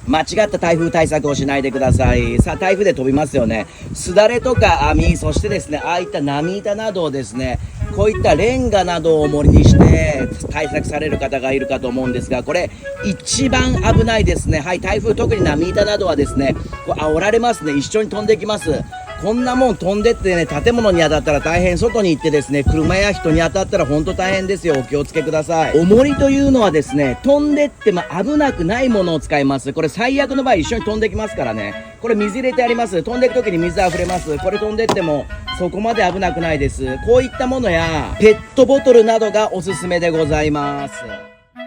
間違った台風対策をしないでください。さあ、台風で飛びますよね。すだれとか網、そしてですね、ああいった波板などをですね、こういったレンガなどを森にして対策される方がいるかと思うんですが、これ一番危ないですね。はい、台風、特に波板などはですね、こう煽られますね。一緒に飛んできます。こんなもん飛んでってね、建物に当たったら大変、外に行ってですね、車や人に当たったら本当大変ですよ。お気をつけください。重りというのはですね、飛んでって危なくないものを使います。これ最悪の場合一緒に飛んできますからね。これ水入れてあります。飛んでいく時に水溢れます。これ飛んでってもそこまで危なくないです。こういったものやペットボトルなどがおすすめでございます。